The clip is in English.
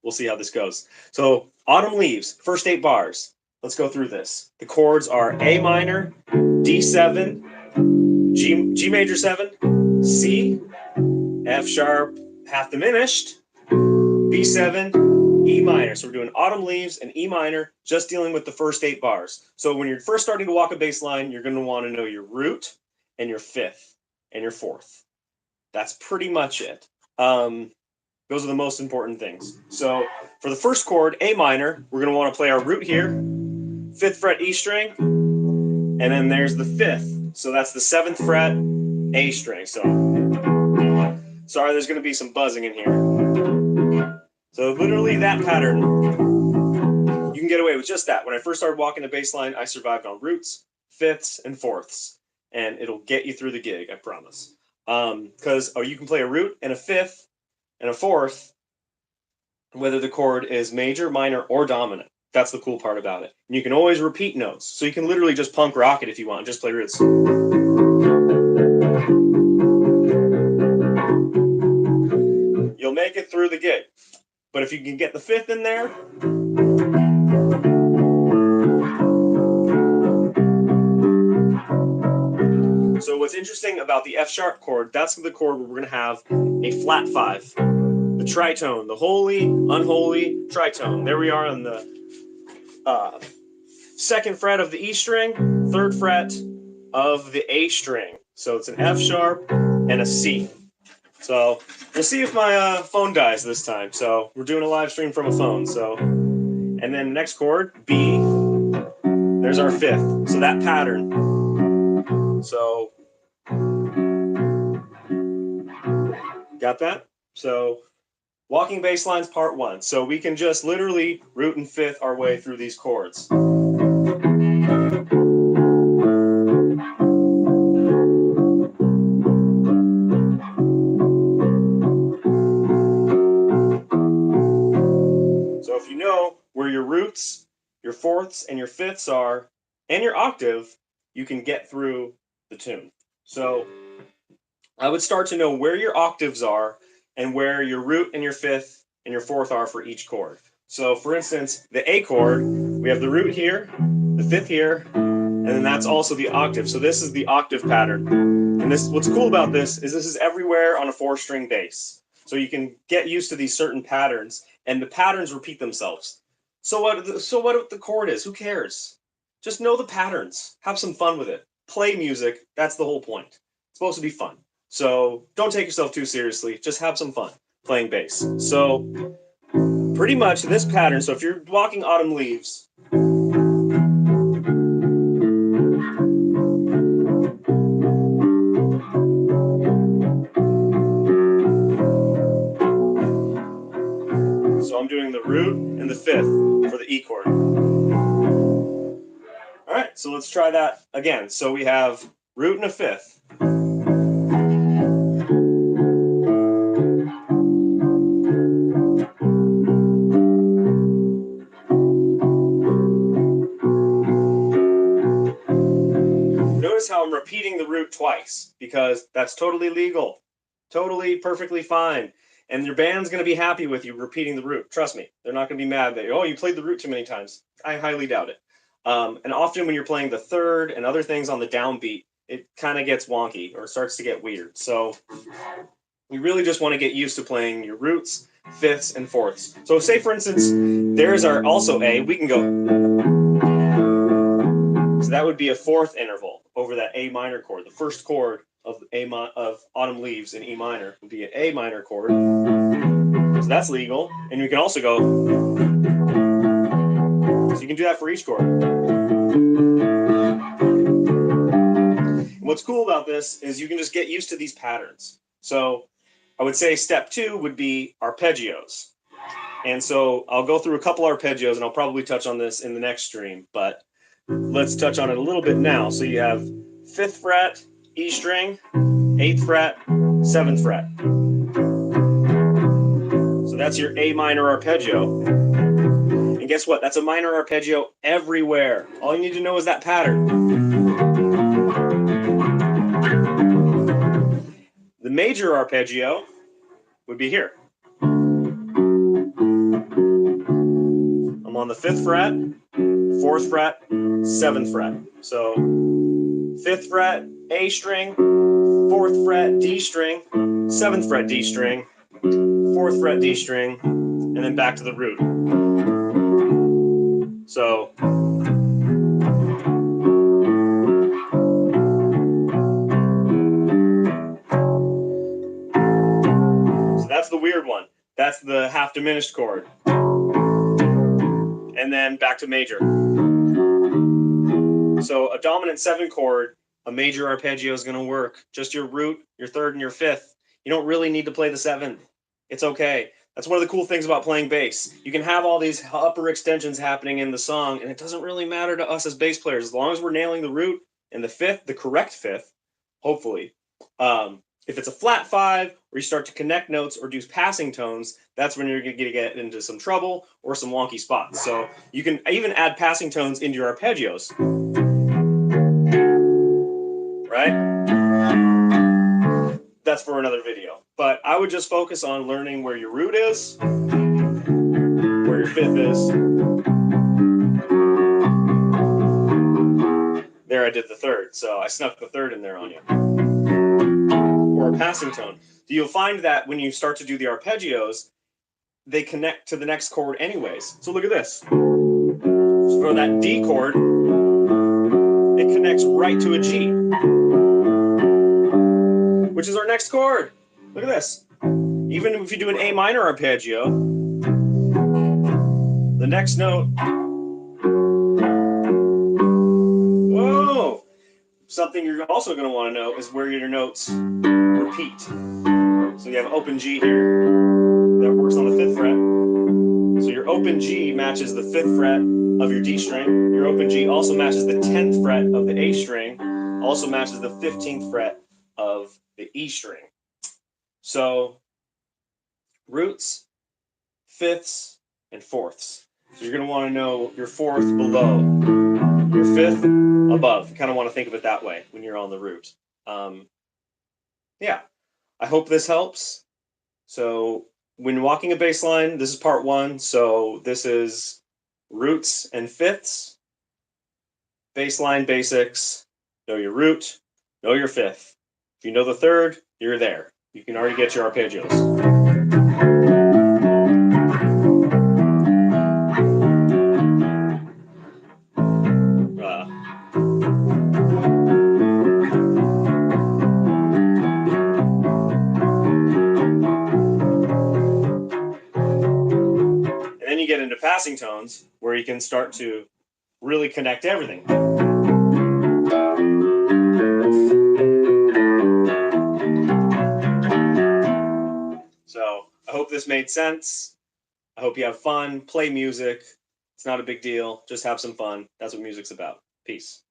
we'll see how this goes. So autumn leaves, first 8 bars. Let's go through this. The chords are A minor, D7, G major 7, C, F sharp, half diminished, B7, E minor. So we're doing autumn leaves and E minor, just dealing with the first 8 bars. So when you're first starting to walk a bass line, you're going to want to know your root and your fifth and your fourth. That's pretty much it. Those are the most important things. So for the first chord, A minor, we're going to want to play our root here, 5th fret E string, and then there's the 5th. So that's the 7th fret A string. So sorry, there's going to be some buzzing in here. So literally that pattern, you can get away with just that. When I first started walking a bass line, I survived on roots, fifths, and fourths. And it'll get you through the gig, I promise. Because you can play a root and a fifth and a fourth, whether the chord is major, minor, or dominant. That's the cool part about it. And you can always repeat notes. So you can literally just punk rock it if you want, just play roots. You'll make it through the gig. But if you can get the fifth in there, so what's interesting about the F sharp chord, that's the chord where we're going to have a flat 5. The tritone, the holy, unholy tritone. There we are on the 2nd fret of the E string, 3rd fret of the A string. So it's an F sharp and a C. So we'll see if my phone dies this time. So we're doing a live stream from a phone. So, and then next chord, B, there's our 5th. So that pattern. So, got that? So, walking bass lines part 1. So we can just literally root and fifth our way through these chords. So if you know where your roots, your fourths, and your fifths are, and your octave, you can get through the tune. So I would start to know where your octaves are and where your root and your fifth and your fourth are for each chord. So for instance, the A chord, we have the root here, the fifth here, and then that's also the octave. So this is the octave pattern. And this, what's cool about this is everywhere on a 4-string bass. So you can get used to these certain patterns, and the patterns repeat themselves. So what the chord is, who cares? Just know the patterns, have some fun with it. Play music, that's the whole point. It's supposed to be fun. So don't take yourself too seriously, just have some fun playing bass. So pretty much this pattern, so if you're walking autumn leaves, so I'm doing the root and the fifth for the E chord. All right, so let's try that again. So we have root and a fifth. Notice how I'm repeating the root twice because that's totally legal, totally perfectly fine. And your band's going to be happy with you repeating the root. Trust me, they're not going to be mad that, oh, you played the root too many times. I highly doubt it. And often when you're playing the third and other things on the downbeat, it kind of gets wonky or starts to get weird. So you really just want to get used to playing your roots, fifths, and fourths. So say, for instance, there's our also A. We can go. So that would be a fourth interval over that A minor chord. The first chord of Autumn Leaves in E minor would be an A minor chord. So that's legal. And you can also go. So you can do that for each chord. And what's cool about this is you can just get used to these patterns. So I would say step 2 would be arpeggios. And so I'll go through a couple arpeggios, and I'll probably touch on this in the next stream, but let's touch on it a little bit now. So you have 5th fret, E string, 8th fret, 7th fret. So that's your A minor arpeggio. And guess what? That's a minor arpeggio everywhere. All you need to know is that pattern. The major arpeggio would be here. on the 5th fret, 4th fret, 7th fret. So 5th fret, A string, 4th fret, D string, 7th fret, D string, 4th fret, D string, and then back to the root. So that's the weird one. That's the half diminished chord. And then back to major. So a dominant 7 chord, a major arpeggio is going to work. Just your root, your 3rd, and your 5th. You don't really need to play the 7th. It's okay. That's one of the cool things about playing bass. You can have all these upper extensions happening in the song, and it doesn't really matter to us as bass players. As long as we're nailing the root and the 5th, the correct 5th, hopefully. If it's a flat 5, or you start to connect notes or do passing tones, that's when you're going to get into some trouble or some wonky spots. So you can even add passing tones into your arpeggios. Right? That's for another video. But I would just focus on learning where your root is, where your 5th is. There I did the 3rd, so I snuck the 3rd in there on you. Or a passing tone. You'll find that when you start to do the arpeggios, they connect to the next chord anyways. So look at this. So for that D chord, it connects right to a G, which is our next chord. Look at this. Even if you do an A minor arpeggio, the next note, whoa! Something you're also going to want to know is where your notes repeat. So you have open G here, that works on the 5th fret. So your open G matches the 5th fret of your D string. Your open G also matches the 10th fret of the A string, also matches the 15th fret of the E string. So roots, 5ths, and 4ths. So you're going to want to know your 4th below, your 5th above. You kind of want to think of it that way when you're on the root. Yeah, I hope this helps. So when walking a bass line, this is part 1. So this is roots and 5ths, bass line basics, know your root, know your 5th. If you know the 3rd, you're there. You can already get your arpeggios. And then you get into passing tones where you can start to really connect everything. So I hope this made sense. I hope you have fun, play music. It's not a big deal. Just have some fun. That's what music's about. Peace.